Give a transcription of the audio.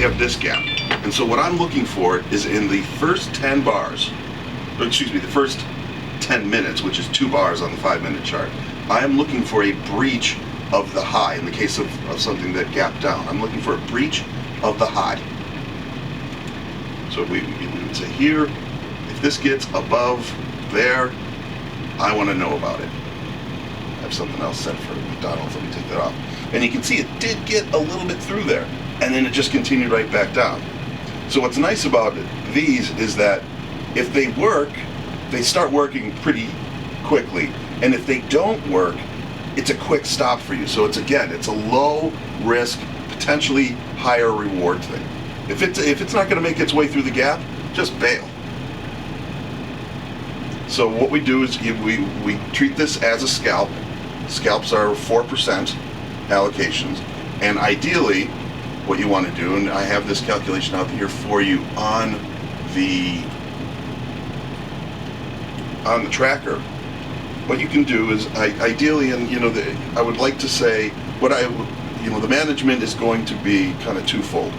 have this gap. And so what I'm looking for is in the first 10 bars, or excuse me, the first 10 minutes, which is 2 bars on the 5-minute chart, I am looking for a breach of the high. In the case of something that gapped down, I'm looking for a breach of the high. So we would say here, if this gets above there, I want to know about it. I have something else set for McDonald's. Let me take that off. And you can see it did get a little bit through there, and then it just continued right back down. So what's nice about these is that if they work, they start working pretty quickly, and if they don't work, it's a quick stop for you. So it's a low risk, potentially higher reward thing. If it's not going to make its way through the gap, just bail. So what we do is we treat this as a scalp. Scalps are 4% allocations, and ideally what you want to do, and I have this calculation out here for you on the tracker. What you can do is ideally, and I would like to say the management is going to be kind of twofold.